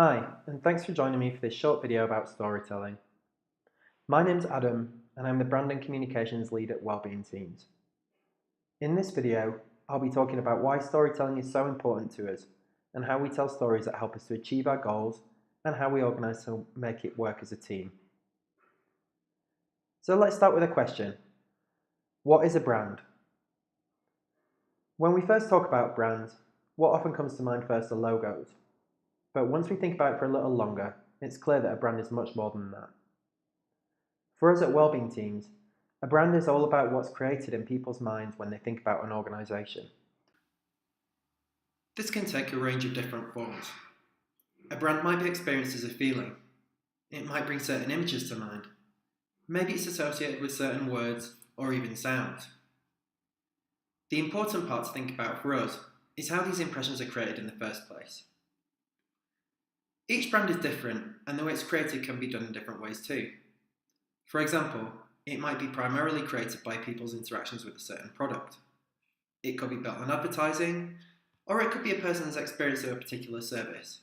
Hi, and thanks for joining me for this short video about storytelling. My name's Adam, and I'm the Brand and Communications Lead at Wellbeing Teams. In this video, I'll be talking about why storytelling is so important to us, and how we tell stories that help us to achieve our goals, and how we organise to make it work as a team. So let's start with a question. What is a brand? When we first talk about brands, what often comes to mind first are logos. But once we think about it for a little longer, it's clear that a brand is much more than that. For us at Wellbeing Teams, a brand is all about what's created in people's minds when they think about an organisation. This can take a range of different forms. A brand might be experienced as a feeling. It might bring certain images to mind. Maybe it's associated with certain words or even sounds. The important part to think about for us is how these impressions are created in the first place. Each brand is different, and the way it's created can be done in different ways too. For example, it might be primarily created by people's interactions with a certain product. It could be built on advertising, or it could be a person's experience of a particular service.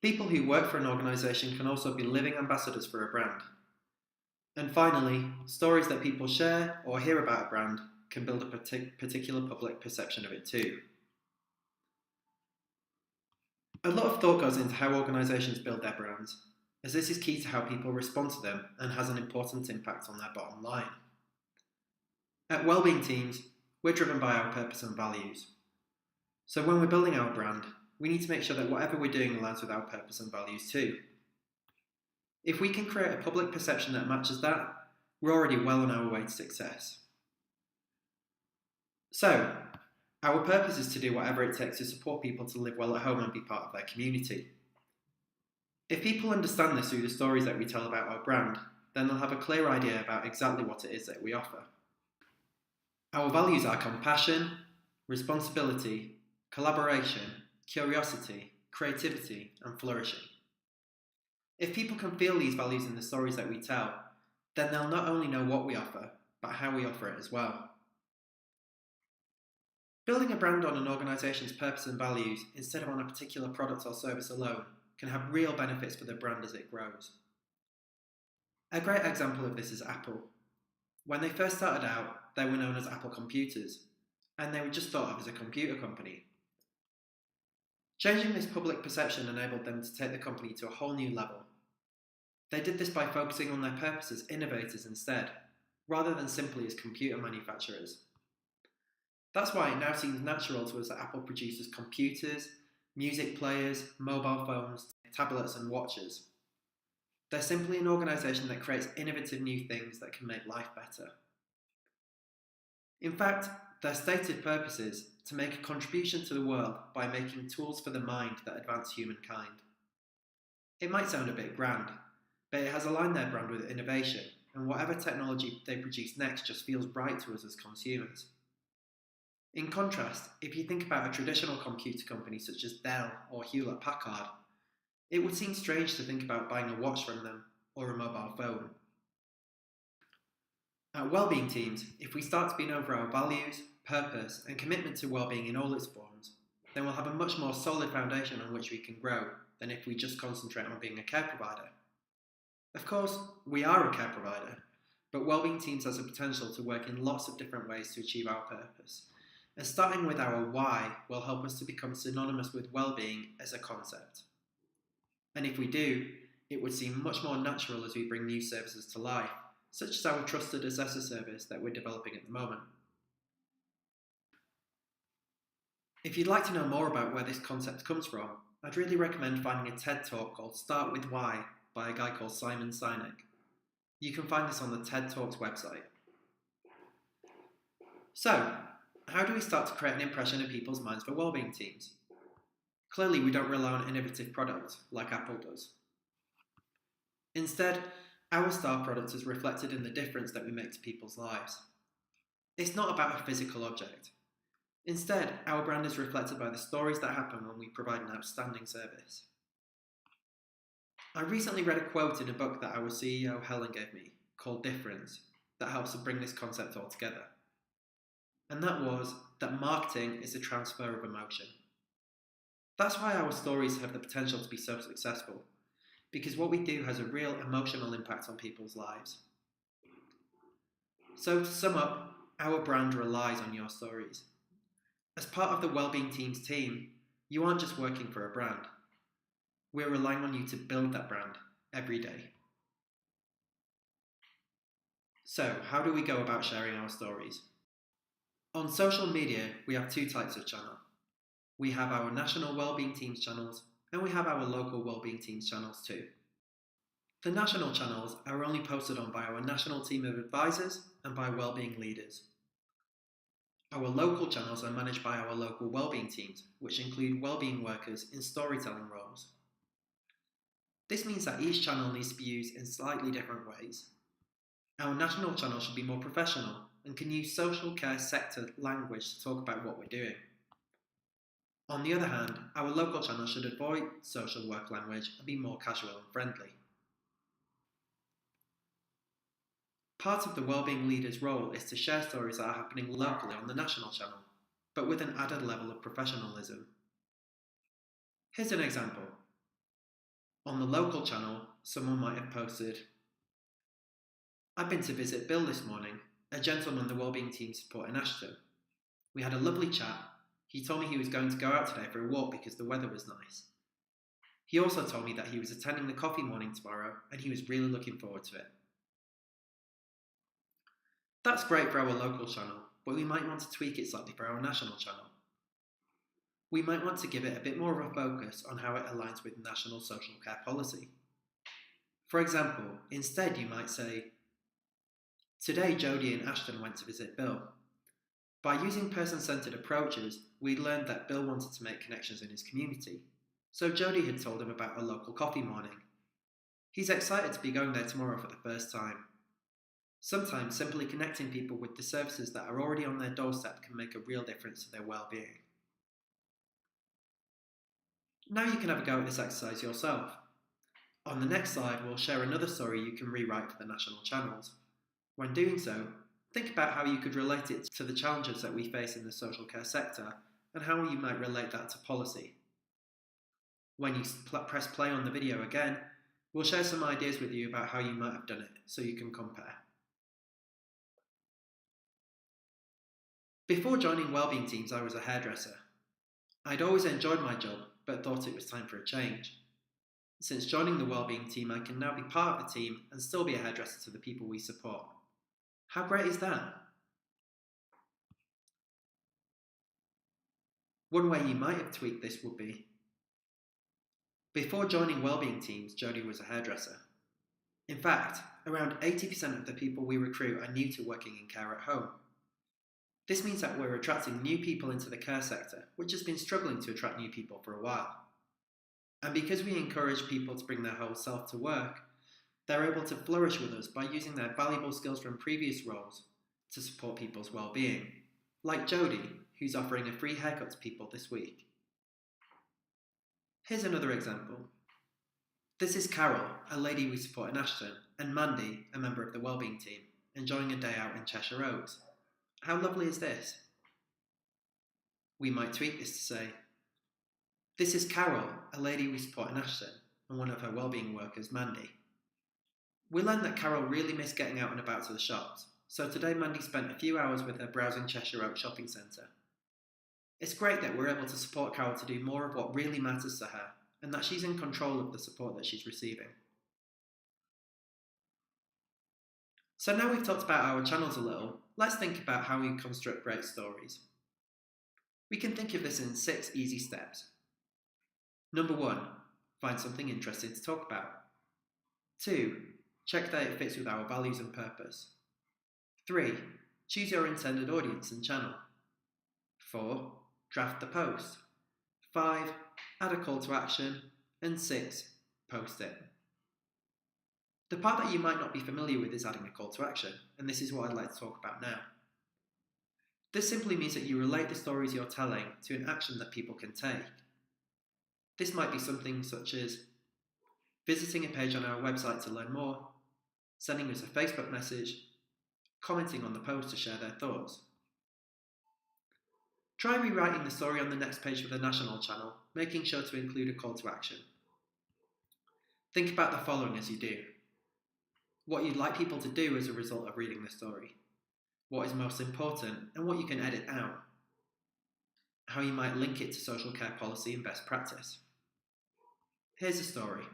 People who work for an organisation can also be living ambassadors for a brand. And finally, stories that people share or hear about a brand can build a particular public perception of it too. A lot of thought goes into how organisations build their brands, as this is key to how people respond to them and has an important impact on their bottom line. At Wellbeing Teams, we're driven by our purpose and values. So when we're building our brand, we need to make sure that whatever we're doing aligns with our purpose and values too. If we can create a public perception that matches that, we're already well on our way to success. So, our purpose is to do whatever it takes to support people to live well at home and be part of their community. If people understand this through the stories that we tell about our brand, then they'll have a clear idea about exactly what it is that we offer. Our values are compassion, responsibility, collaboration, curiosity, creativity, and flourishing. If people can feel these values in the stories that we tell, then they'll not only know what we offer, but how we offer it as well. Building a brand on an organisation's purpose and values instead of on a particular product or service alone can have real benefits for the brand as it grows. A great example of this is Apple. When they first started out, they were known as Apple Computers, and they were just thought of as a computer company. Changing this public perception enabled them to take the company to a whole new level. They did this by focusing on their purpose as innovators instead, rather than simply as computer manufacturers. That's why it now seems natural to us that Apple produces computers, music players, mobile phones, tablets and watches. They're simply an organisation that creates innovative new things that can make life better. In fact, their stated purpose is to make a contribution to the world by making tools for the mind that advance humankind. It might sound a bit grand, but it has aligned their brand with innovation, and whatever technology they produce next just feels right to us as consumers. In contrast, if you think about a traditional computer company such as Dell or Hewlett-Packard, it would seem strange to think about buying a watch from them or a mobile phone. At Wellbeing Teams, if we start to be known for our values, purpose, and commitment to wellbeing in all its forms, then we'll have a much more solid foundation on which we can grow than if we just concentrate on being a care provider. Of course, we are a care provider, but Wellbeing Teams has the potential to work in lots of different ways to achieve our purpose. And starting with our why will help us to become synonymous with well-being as a concept. And if we do, it would seem much more natural as we bring new services to life, such as our trusted assessor service that we're developing at the moment. If you'd like to know more about where this concept comes from, I'd really recommend finding a TED Talk called Start With Why by a guy called Simon Sinek. You can find this on the TED Talks website. So, how do we start to create an impression in people's minds for wellbeing teams? Clearly, we don't rely on innovative products like Apple does. Instead, our star product is reflected in the difference that we make to people's lives. It's not about a physical object. Instead, our brand is reflected by the stories that happen when we provide an outstanding service. I recently read a quote in a book that our CEO Helen gave me, called Difference, that helps to bring this concept all together. And that was that marketing is a transfer of emotion. That's why our stories have the potential to be so successful, because what we do has a real emotional impact on people's lives. So to sum up, our brand relies on your stories. As part of the Wellbeing Teams team, you aren't just working for a brand. We're relying on you to build that brand every day. So, how do we go about sharing our stories? On social media, we have two types of channel. We have our national Wellbeing Teams channels, and we have our local Wellbeing Teams channels too. The national channels are only posted on by our national team of advisors and by wellbeing leaders. Our local channels are managed by our local wellbeing teams, which include wellbeing workers in storytelling roles. This means that each channel needs to be used in slightly different ways. Our national channel should be more professional and can use social care sector language to talk about what we're doing. On the other hand, our local channel should avoid social work language and be more casual and friendly. Part of the wellbeing leader's role is to share stories that are happening locally on the national channel, but with an added level of professionalism. Here's an example. On the local channel, someone might have posted, "I've been to visit Bill this morning, a gentleman the wellbeing team support in Ashton. We had a lovely chat. He told me he was going to go out today for a walk because the weather was nice. He also told me that he was attending the coffee morning tomorrow and he was really looking forward to it." That's great for our local channel, but we might want to tweak it slightly for our national channel. We might want to give it a bit more of a focus on how it aligns with national social care policy. For example, instead you might say, "Today Jodie and Ashton went to visit Bill. By using person-centered approaches, we learned that Bill wanted to make connections in his community, so Jodie had told him about a local coffee morning. He's excited to be going there tomorrow for the first time." Sometimes simply connecting people with the services that are already on their doorstep can make a real difference to their well-being. Now you can have a go at this exercise yourself. On the next slide, we'll share another story you can rewrite for the national channels. When doing so, think about how you could relate it to the challenges that we face in the social care sector and how you might relate that to policy. When you press play on the video again, we'll share some ideas with you about how you might have done it so you can compare. Before joining Wellbeing Teams, I was a hairdresser. I'd always enjoyed my job, but thought it was time for a change. Since joining the Wellbeing Team, I can now be part of the team and still be a hairdresser to the people we support. How great is that? One way you might have tweaked this would be, before joining Wellbeing Teams, Jodie was a hairdresser. In fact, around 80% of the people we recruit are new to working in care at home. This means that we're attracting new people into the care sector, which has been struggling to attract new people for a while. And because we encourage people to bring their whole self to work, they're able to flourish with us by using their valuable skills from previous roles to support people's well-being, like Jodie, who's offering a free haircut to people this week. Here's another example. This is Carol, a lady we support in Ashton, and Mandy, a member of the Wellbeing Team, enjoying a day out in Cheshire Oaks. How lovely is this? We might tweak this to say, "This is Carol, a lady we support in Ashton, and one of her wellbeing workers, Mandy. We learned that Carol really missed getting out and about to the shops, so today Mandy spent a few hours with her browsing Cheshire Oaks shopping centre. It's great that we're able to support Carol to do more of what really matters to her, and that she's in control of the support that she's receiving." So now we've talked about our channels a little, let's think about how we construct great stories. We can think of this in 6 easy steps. Number 1, find something interesting to talk about. 2, check that it fits with our values and purpose. 3, choose your intended audience and channel. 4, draft the post. 5, add a call to action. And 6, post it. The part that you might not be familiar with is adding a call to action, and this is what I'd like to talk about now. This simply means that you relate the stories you're telling to an action that people can take. This might be something such as visiting a page on our website to learn more, sending us a Facebook message, commenting on the post to share their thoughts. Try rewriting the story on the next page for the national channel, making sure to include a call to action. Think about the following as you do. What you'd like people to do as a result of reading the story, what is most important, and what you can edit out. How you might link it to social care policy and best practice. Here's a story.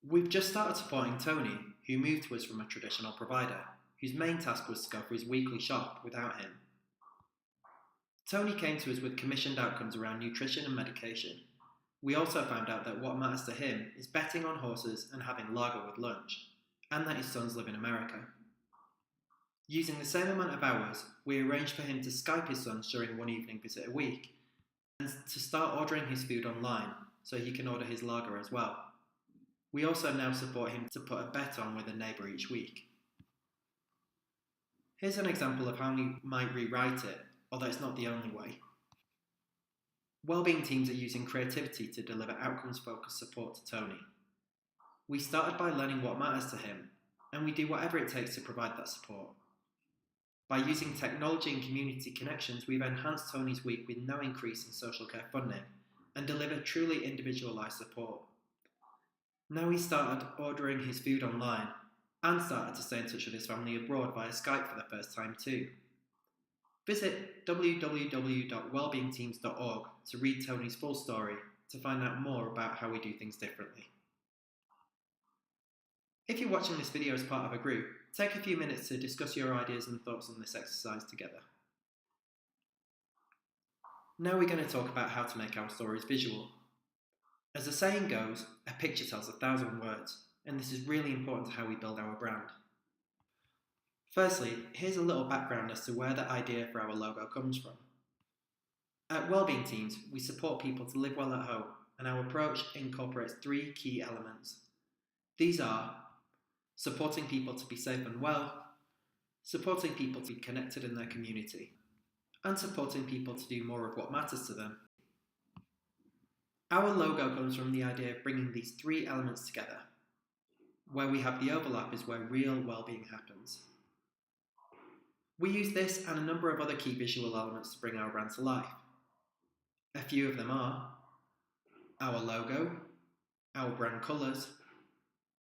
We've just started supporting Tony, who moved to us from a traditional provider, whose main task was to go for his weekly shop without him. Tony came to us with commissioned outcomes around nutrition and medication. We also found out that what matters to him is betting on horses and having lager with lunch, and that his sons live in America. Using the same amount of hours, we arranged for him to Skype his sons during one evening visit a week, and to start ordering his food online so he can order his lager as well. We also now support him to put a bet on with a neighbour each week. Here's an example of how we might rewrite it, although it's not the only way. Wellbeing teams are using creativity to deliver outcomes-focused support to Tony. We started by learning what matters to him, and we do whatever it takes to provide that support. By using technology and community connections, we've enhanced Tony's week with no increase in social care funding and delivered truly individualised support. Now he's started ordering his food online and started to stay in touch with his family abroad via Skype for the first time too. Visit www.wellbeingteams.org to read Tony's full story to find out more about how we do things differently. If you're watching this video as part of a group, take a few minutes to discuss your ideas and thoughts on this exercise together. Now we're going to talk about how to make our stories visual. As the saying goes, a picture tells 1,000 words, and this is really important to how we build our brand. Firstly, here's a little background as to where the idea for our logo comes from. At Wellbeing Teams, we support people to live well at home, and our approach incorporates 3 key elements. These are supporting people to be safe and well, supporting people to be connected in their community, and supporting people to do more of what matters to them. Our logo comes from the idea of bringing these 3 elements together. Where we have the overlap is where real well-being happens. We use this and a number of other key visual elements to bring our brand to life. A few of them are our logo, our brand colours,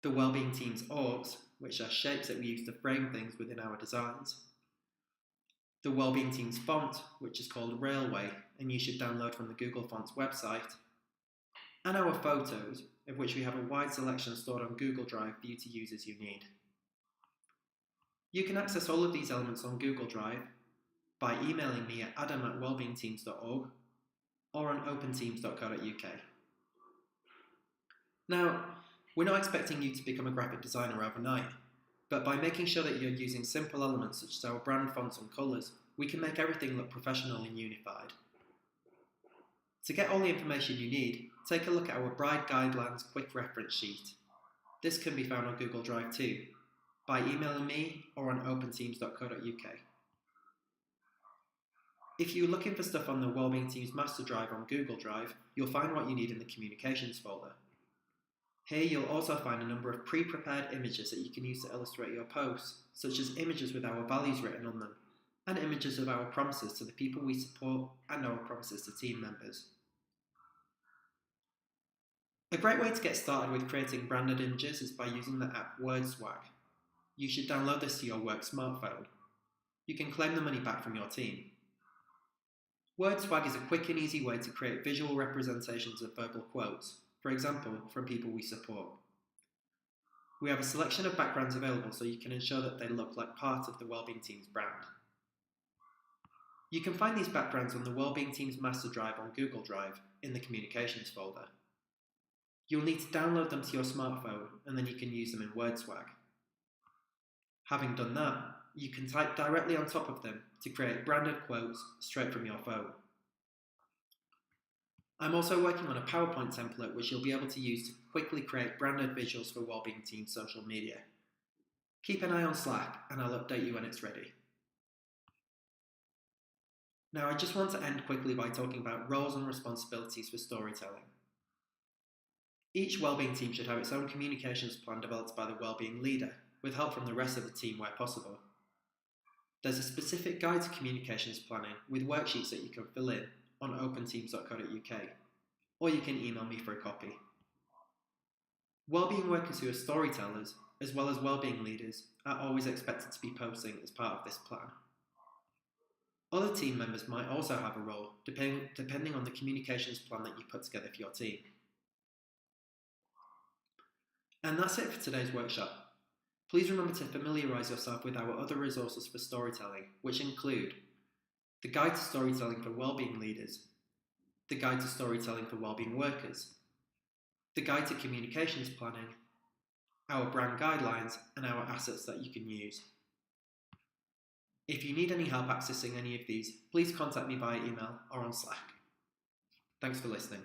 the Wellbeing Teams orgs, which are shapes that we use to frame things within our designs, the Wellbeing Teams font, which is called Railway and you should download from the Google Fonts website, and our photos, of which we have a wide selection stored on Google Drive for you to use as you need. You can access all of these elements on Google Drive by emailing me at adam@wellbeingteams.org or on openteams.co.uk. Now, we're not expecting you to become a graphic designer overnight, but by making sure that you're using simple elements such as our brand fonts and colours, we can make everything look professional and unified. To get all the information you need, take a look at our Bride Guidelines quick reference sheet. This can be found on Google Drive too, by emailing me or on openteams.co.uk. If you're looking for stuff on the Wellbeing Teams Master Drive on Google Drive, you'll find what you need in the Communications folder. Here you'll also find a number of pre-prepared images that you can use to illustrate your posts, such as images with our values written on them, and images of our promises to the people we support and our promises to team members. A great way to get started with creating branded images is by using the app WordSwag. You should download this to your work smartphone. You can claim the money back from your team. WordSwag is a quick and easy way to create visual representations of verbal quotes, for example, from people we support. We have a selection of backgrounds available so you can ensure that they look like part of the Wellbeing Teams brand. You can find these backgrounds on the Wellbeing Teams Master Drive on Google Drive in the Communications folder. You'll need to download them to your smartphone and then you can use them in WordSwag. Having done that, you can type directly on top of them to create branded quotes straight from your phone. I'm also working on a PowerPoint template which you'll be able to use to quickly create branded visuals for Wellbeing Teams social media. Keep an eye on Slack and I'll update you when it's ready. Now I just want to end quickly by talking about roles and responsibilities for storytelling. Each Wellbeing team should have its own communications plan developed by the Wellbeing leader, with help from the rest of the team where possible. There's a specific guide to communications planning with worksheets that you can fill in on openteams.co.uk, or you can email me for a copy. Wellbeing workers who are storytellers, as well as wellbeing leaders, are always expected to be posting as part of this plan. Other team members might also have a role, depending on the communications plan that you put together for your team. And that's it for today's workshop. Please remember to familiarise yourself with our other resources for storytelling, which include the Guide to Storytelling for Wellbeing Leaders, the Guide to Storytelling for Wellbeing Workers, the Guide to Communications Planning, our brand guidelines, and our assets that you can use. If you need any help accessing any of these, please contact me via email or on Slack. Thanks for listening.